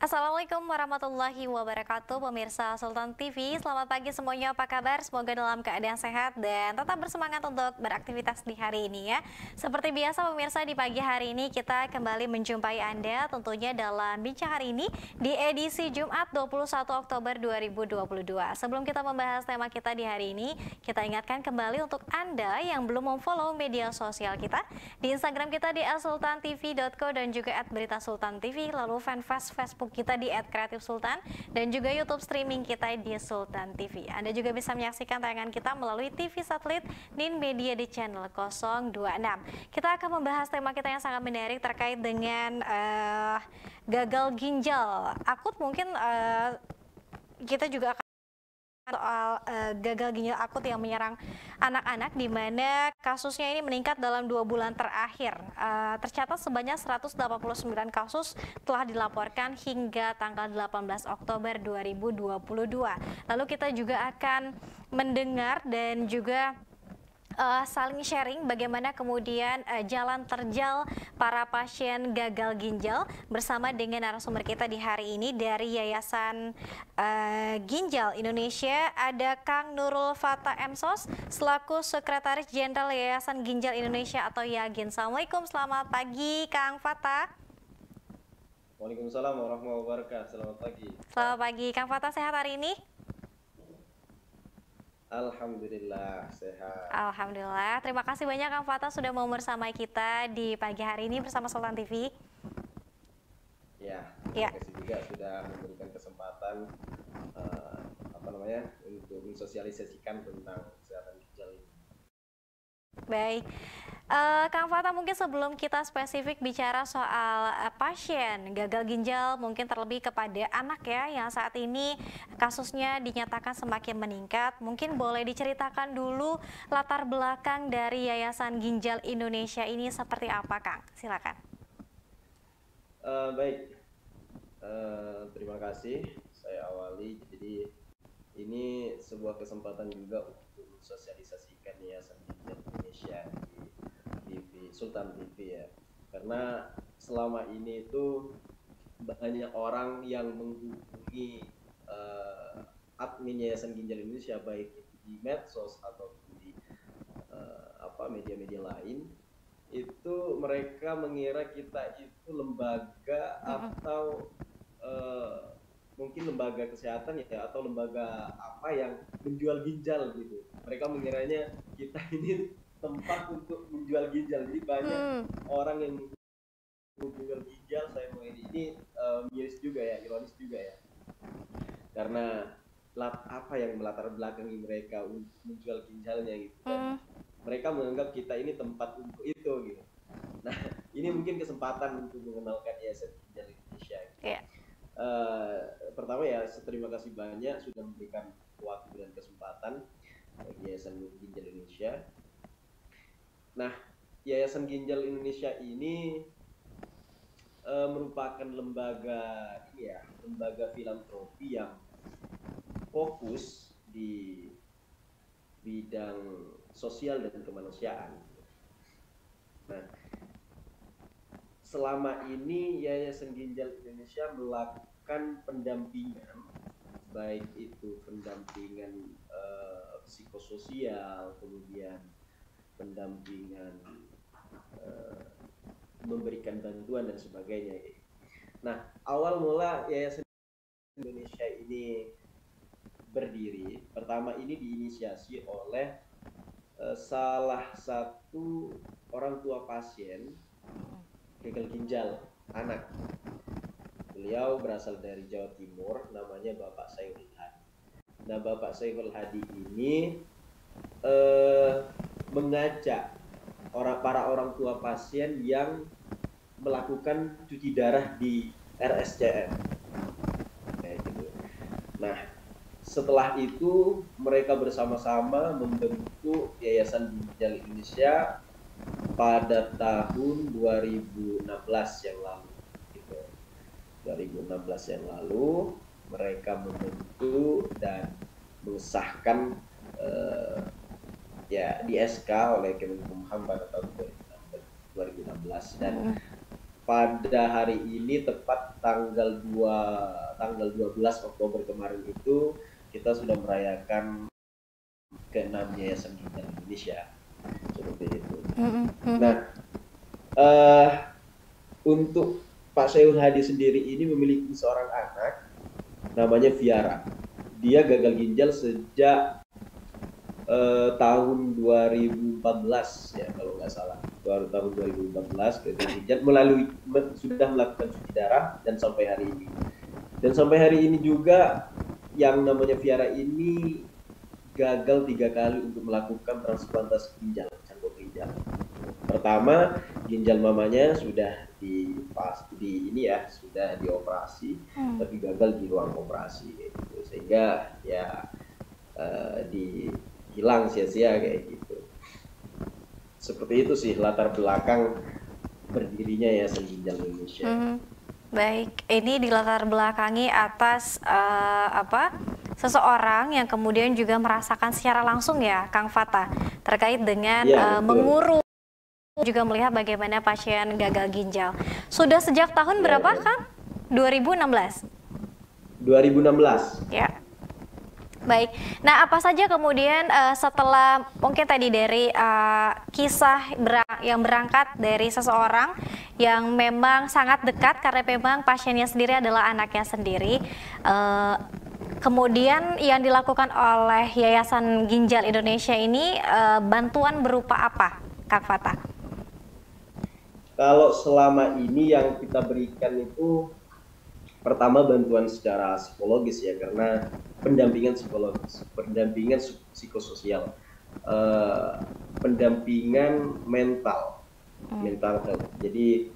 Assalamualaikum warahmatullahi wabarakatuh, pemirsa Sultan TV. Selamat pagi semuanya, apa kabar? Semoga dalam keadaan sehat dan tetap bersemangat untuk beraktivitas di hari ini ya. Seperti biasa pemirsa, di pagi hari ini kita kembali menjumpai Anda tentunya dalam Bincang Hari ini di edisi Jumat 21 Oktober 2022. Sebelum kita membahas tema kita di hari ini, kita ingatkan kembali untuk Anda yang belum memfollow media sosial kita di Instagram kita di @sultantv.co dan juga @beritasultantv, lalu fanpage Facebook kita di @kreatifsultan dan juga YouTube streaming kita di Sultan TV. Anda juga bisa menyaksikan tayangan kita melalui TV satelit Nin Media di channel 026. Kita akan membahas tema kita yang sangat menarik terkait dengan gagal ginjal akut. Mungkin kita juga akan soal gagal ginjal akut yang menyerang anak-anak, di mana kasusnya ini meningkat dalam 2 bulan terakhir. Tercatat sebanyak 189 kasus telah dilaporkan hingga tanggal 18 Oktober 2022. Lalu kita juga akan mendengar dan juga saling sharing bagaimana kemudian jalan terjal para pasien gagal ginjal bersama dengan narasumber kita di hari ini dari Yayasan Ginjal Indonesia. Ada Kang Nurul Fata M.Sos selaku Sekretaris Jenderal Yayasan Ginjal Indonesia atau YAGIN. Assalamualaikum, selamat pagi Kang Fata. Waalaikumsalam warahmatullahi wabarakatuh. Selamat pagi. Selamat pagi Kang Fata, sehat hari ini? Alhamdulillah sehat. Alhamdulillah. Terima kasih banyak Kang Fata sudah mau bersama kita di pagi hari ini bersama Sultan TV. Ya, terima kasih juga sudah memberikan kesempatan untuk mensosialisasikan tentang kesehatan ginjal ini. Baik, Kang Fata, mungkin sebelum kita spesifik bicara soal pasien gagal ginjal, mungkin terlebih kepada anak ya, yang saat ini kasusnya dinyatakan semakin meningkat. Mungkin boleh diceritakan dulu latar belakang dari Yayasan Ginjal Indonesia ini seperti apa, Kang? Silakan. Baik, terima kasih. Saya awali, jadi ini sebuah kesempatan juga untuk mensosialisasikan Yayasan Ginjal Indonesia di TV Sultan TV ya, karena selama ini itu banyak orang yang menghubungi admin Yayasan Ginjal Indonesia, baik itu di medsos ataupun di media-media lain, itu mereka mengira kita itu lembaga atau mungkin lembaga kesehatan ya, atau lembaga apa yang menjual ginjal gitu. Mereka mengiranya kita ini tempat untuk menjual ginjal. Jadi banyak orang yang menjual ginjal. Saya mau ini miris juga ya, ironis juga ya, karena apa yang melatar belakangi mereka untuk menjual ginjalnya gitu. Dan mereka menganggap kita ini tempat untuk itu gitu. Nah, ini mungkin kesempatan untuk mengenalkan Yayasan Ginjal Indonesia gitu. Pertama ya, terima kasih banyak sudah memberikan waktu dan kesempatan bagi Yayasan Ginjal Indonesia. Nah, Yayasan Ginjal Indonesia ini merupakan lembaga filantropi yang fokus di bidang sosial dan kemanusiaan. Nah, selama ini Yayasan Ginjal Indonesia melakukan pendampingan, baik itu pendampingan psikososial, kemudian pendampingan memberikan bantuan dan sebagainya. Nah, awal mula Yayasan Indonesia ini berdiri, pertama ini diinisiasi oleh salah satu orang tua pasien gagal ginjal anak. Beliau berasal dari Jawa Timur, namanya Bapak Saiful Hadi. Nah, Bapak Saiful Hadi ini mengajak para orang tua pasien yang melakukan cuci darah di RSCM. Nah, setelah itu mereka bersama-sama membentuk Yayasan Ginjal Indonesia pada tahun 2016 yang lalu. 2016 yang lalu mereka membentuk dan mengesahkan di SK oleh Kemenkumham pada tahun 2016, dan pada hari ini tepat tanggal 12 Oktober kemarin itu kita sudah merayakan ke-6 Yayasan Ginjal Indonesia. Seperti itu. Nah, untuk Pak Syaihul Hadi sendiri ini memiliki seorang anak namanya Viara. Dia gagal ginjal sejak tahun 2014 ya kalau nggak salah. Baru tahun 2014 gagal ginjal sudah melakukan cuci darah dan sampai hari ini. Dan sampai hari ini juga yang namanya Viara ini gagal 3 kali untuk melakukan transplantasi ginjal, cangkok ginjal. Pertama, ginjal mamanya sudah sudah dioperasi, tapi gagal di ruang operasi gitu. Sehingga ya hilang sia-sia kayak gitu. Seperti itu sih latar belakang berdirinya Yayasan Ginjal Indonesia. Baik, ini dilatar belakangi atas seseorang yang kemudian juga merasakan secara langsung ya, Kang Fata, terkait dengan mengurus juga melihat bagaimana pasien gagal ginjal. Sudah sejak tahun berapa, Kang? 2016. 2016. Ya. Baik. Nah, apa saja kemudian setelah mungkin tadi dari kisah yang berangkat dari seseorang yang memang sangat dekat karena memang pasiennya sendiri adalah anaknya sendiri. Kemudian yang dilakukan oleh Yayasan Ginjal Indonesia ini bantuan berupa apa, Kang Fata? Kalau selama ini yang kita berikan itu pertama bantuan secara psikologis ya, karena pendampingan psikologis, pendampingan psikososial, pendampingan mental health. Jadi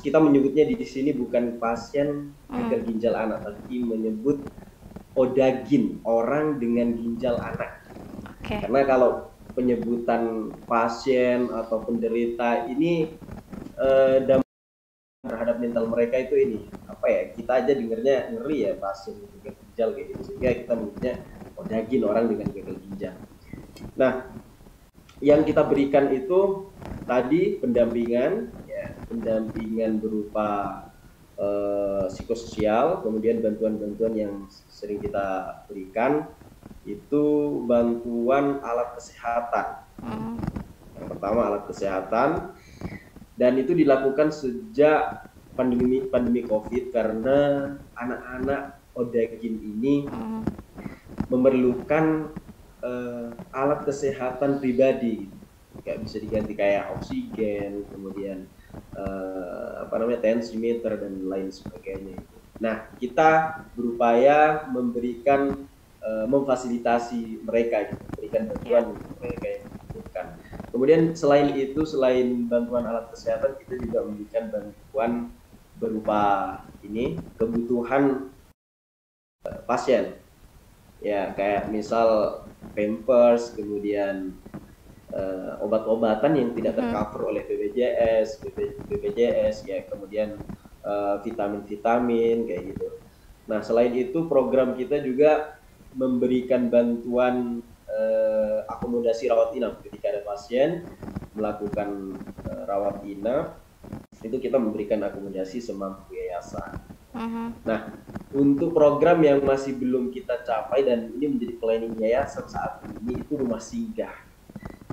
kita menyebutnya di sini bukan pasien gagal ginjal anak, tapi menyebut odagin, orang dengan ginjal anak. Karena kalau penyebutan pasien atau penderita ini terhadap mental mereka itu ini kita aja dengernya ngeri ya, pasien gagal ginjal kayak gitu, sehingga kita menyebutnya odagin, orang dengan gagal ginjal. Nah, yang kita berikan itu tadi pendampingan berupa psikososial, kemudian bantuan-bantuan yang sering kita berikan itu bantuan alat kesehatan. Yang pertama alat kesehatan, dan itu dilakukan sejak pandemi COVID karena anak-anak odagin ini memerlukan alat kesehatan pribadi, kayak bisa diganti kayak oksigen, kemudian tensimeter dan lain sebagainya. Nah, kita berupaya memberikan memfasilitasi mereka, memberikan bantuan untuk mereka yang membutuhkan. Kemudian selain itu, selain bantuan alat kesehatan, kita juga memberikan bantuan berupa kebutuhan pasien. Ya, kayak misal Pampers, kemudian obat-obatan yang tidak tercover oleh BPJS ya, kemudian vitamin-vitamin kayak gitu. Nah, selain itu program kita juga memberikan bantuan akomodasi rawat inap ketika ada pasien melakukan rawat inap, itu kita memberikan akomodasi semampu yayasan. Nah, untuk program yang masih belum kita capai dan ini menjadi planning yayasan saat ini itu rumah singgah.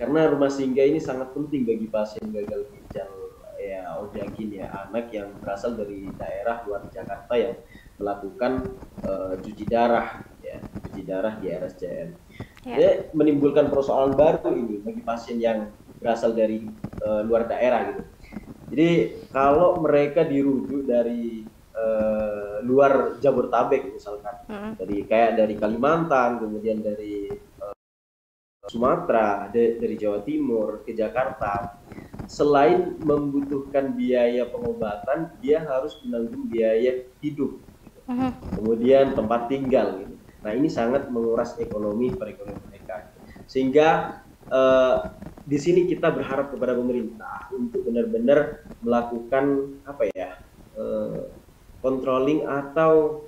Karena rumah singgah ini sangat penting bagi pasien gagal ginjal ya, odagin ya, anak yang berasal dari daerah luar Jakarta yang melakukan cuci darah di RSCM. Jadi menimbulkan persoalan baru ini bagi pasien yang berasal dari luar daerah gitu. Jadi kalau mereka dirujuk dari luar Jabodetabek misalkan, dari Kalimantan, kemudian dari Sumatera, dari Jawa Timur ke Jakarta, selain membutuhkan biaya pengobatan, dia harus menanggung biaya hidup, kemudian tempat tinggal gitu. Nah, ini sangat menguras perekonomian mereka. Sehingga di sini kita berharap kepada pemerintah untuk benar-benar melakukan controlling atau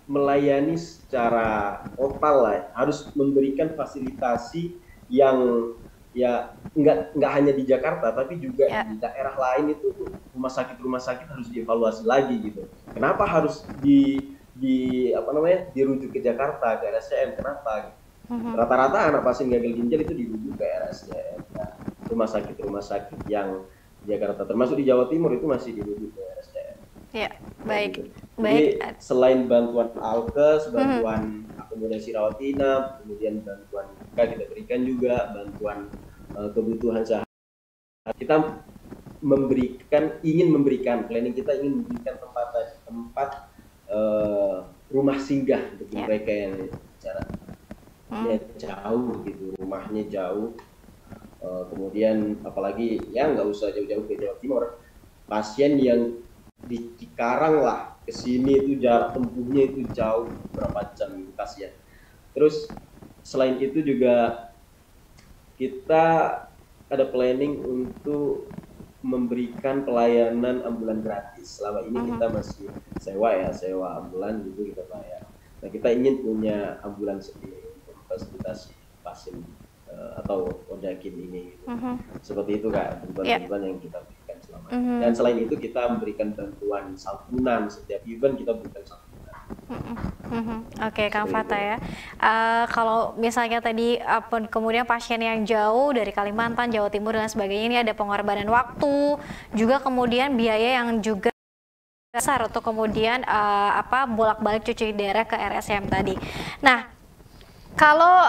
melayani secara total lah, harus memberikan fasilitasi yang ya nggak hanya di Jakarta tapi juga Ya. di daerah lain itu rumah sakit harus dievaluasi lagi gitu. Kenapa harus di apa namanya dirujuk ke Jakarta ke RSCM? Kenapa? Rata-rata anak pasien gagal ginjal itu dirujuk ke RSCM. Nah, rumah sakit yang di Jakarta termasuk di Jawa Timur itu masih dirujuk ke RSCM. Ya, Nah, baik. gitu. Baik. Jadi selain bantuan alkes, bantuan akomodasi rawat inap, kemudian bantuan kita berikan juga bantuan kebutuhan sehari. Kita ingin memberikan planning kita ingin memberikan tempat rumah singgah untuk mereka yang bicara jauh gitu, rumahnya jauh. Kemudian apalagi ya nggak usah jauh-jauh ke Jawa Timur, pasien yang di Cikarang lah kesini itu jarak tempuhnya itu jauh berapa jam kasihan. Terus selain itu juga kita ada planning untuk memberikan pelayanan ambulan gratis. Selama ini kita masih sewa ambulan gitu kita bayar. Nah, kita ingin punya ambulan sendiri untuk fasilitasi pasien atau odakin ini gitu. Seperti itu Kak, bantuan yang kita berikan selama ini. Dan selain itu kita memberikan bantuan santunan, setiap event kita berikan santunan. Oke, Kang Fata ya. Kalau misalnya tadi kemudian pasien yang jauh dari Kalimantan, Jawa Timur dan sebagainya, ini ada pengorbanan waktu, juga kemudian biaya yang juga besar untuk kemudian bolak-balik cuci darah ke RSCM tadi. Nah, kalau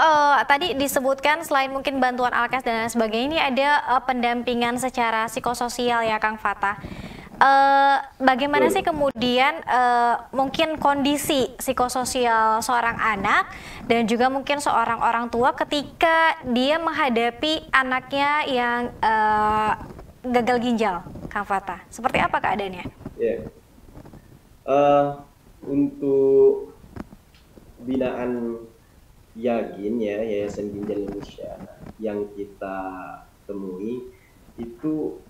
tadi disebutkan selain mungkin bantuan alkes dan lain sebagainya, ini ada pendampingan secara psikososial ya, Kang Fata. Bagaimana sih kemudian mungkin kondisi psikososial seorang anak dan juga mungkin seorang orang tua ketika dia menghadapi anaknya yang gagal ginjal, Kang Fata? Seperti apa keadaannya? Untuk binaan Yagin ya, Yayasan Ginjal Indonesia yang kita temui itu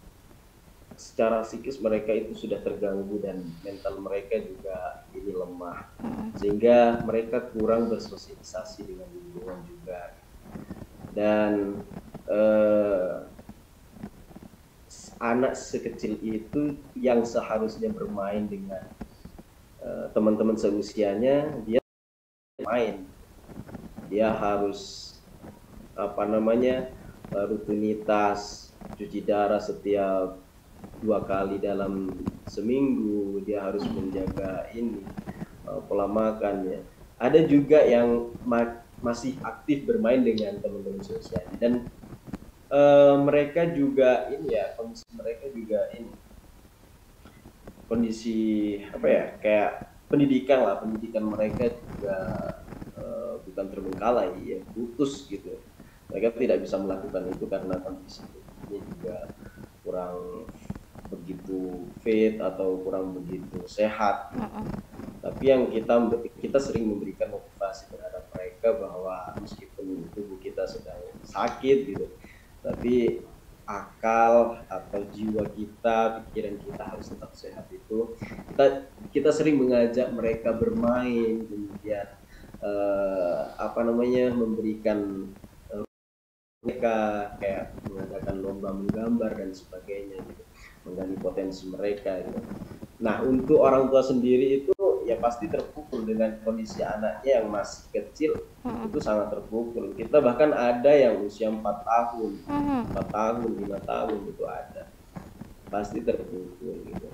secara psikis mereka itu sudah terganggu dan mental mereka juga ini lemah, sehingga mereka kurang bersosialisasi dengan lingkungan juga. Dan anak sekecil itu yang seharusnya bermain dengan teman-teman seusianya, dia main, dia harus rutinitas cuci darah setiap 2 kali dalam seminggu, dia harus menjaga ini pola makannya. Ada juga yang masih aktif bermain dengan teman-teman seusianya dan mereka juga ini ya, kondisi mereka juga ini kondisi kayak pendidikan mereka juga bukan terbengkalai ya, putus gitu. Mereka tidak bisa melakukan itu karena kondisi ini juga kurang begitu fit atau kurang begitu sehat. Tapi yang kita sering memberikan motivasi terhadap mereka bahwa meskipun tubuh kita sedang sakit gitu, tapi akal atau jiwa kita, pikiran kita harus tetap sehat. Itu kita sering mengajak mereka bermain, kemudian memberikan mereka kayak mengadakan lomba menggambar dan sebagainya gitu, menggali potensi mereka gitu. Nah, untuk orang tua sendiri itu ya pasti terpukul dengan kondisi anaknya yang masih kecil, itu sangat terpukul. Kita bahkan ada yang usia 4 tahun, 4 tahun, 5 tahun itu ada. Pasti terpukul gitu.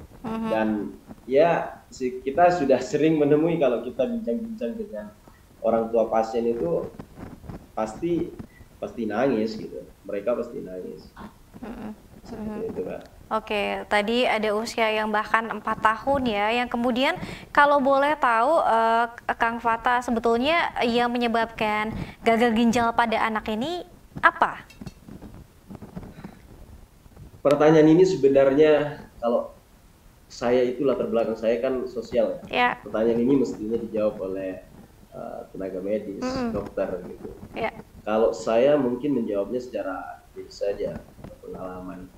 Dan ya kita sudah sering menemui kalau kita bincang-bincang dengan orang tua pasien itu pasti nangis gitu. Mereka pasti nangis. Itu, Kak. Oke, tadi ada usia yang bahkan 4 tahun ya, yang kemudian kalau boleh tahu Kang Fata, sebetulnya yang menyebabkan gagal ginjal pada anak ini apa? Pertanyaan ini sebenarnya kalau saya itu latar belakang saya kan sosial ya. Pertanyaan ini mestinya dijawab oleh tenaga medis, dokter gitu. Kalau saya mungkin menjawabnya secara diri saja, pengalaman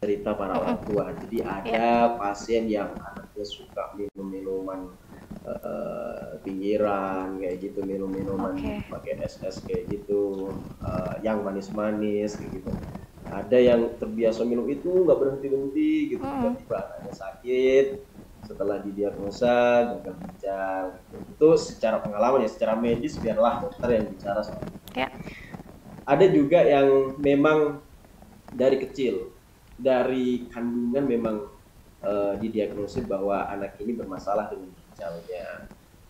cerita para orang tua. Jadi ada pasien yang anaknya suka minum minuman pinggiran kayak gitu, minum-minuman Oke. pakai es-es kayak gitu, yang manis-manis kayak gitu. Ada yang terbiasa minum itu nggak berhenti-henti gitu, Mm-mm. tiba-tiba anaknya sakit setelah didiagnosa gagal ginjal gitu. Itu secara pengalaman ya, secara medis biarlah dokter yang bicara soal itu. Ya. Ada juga yang memang dari kecil, dari kandungan memang didiagnosis bahwa anak ini bermasalah dengan ginjalnya.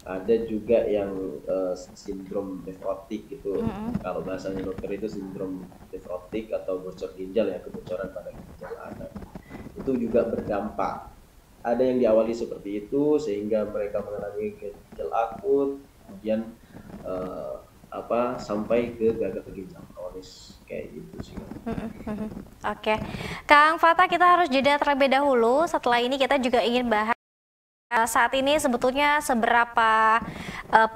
Ada juga yang sindrom nefrotik gitu. Mm-mm. Kalau bahasanya dokter itu sindrom nefrotik atau bocor ginjal ya, kebocoran pada ginjal anak. Itu juga berdampak. Ada yang diawali seperti itu sehingga mereka mengalami ginjal akut, kemudian eh, sampai ke gagal ginjal kronis kayak gitu sih. Mm-mm. Mhm. Oke, Kang Fata, kita harus jeda terlebih dahulu. Setelah ini kita juga ingin bahas saat ini sebetulnya seberapa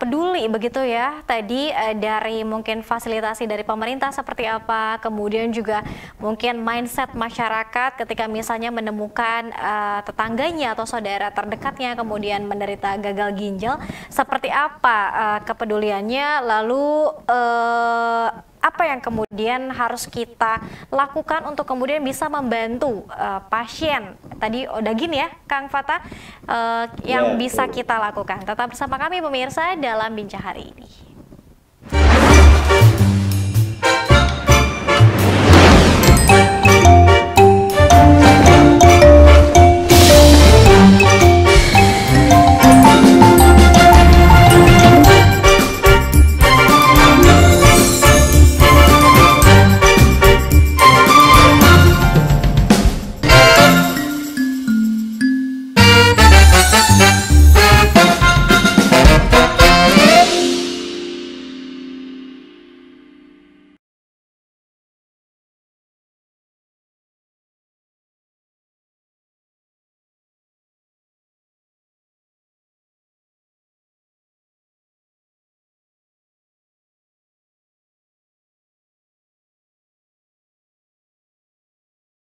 peduli begitu ya tadi dari mungkin fasilitasi dari pemerintah seperti apa, kemudian juga mungkin mindset masyarakat ketika misalnya menemukan tetangganya atau saudara terdekatnya kemudian menderita gagal ginjal, seperti apa kepeduliannya, lalu apa yang kemudian harus kita lakukan untuk kemudian bisa membantu pasien tadi Odagin ya Kang Fata, Ya, yang bisa betul. kita lakukan. Tetap bersama kami pemirsa dalam Bincang Hari ini.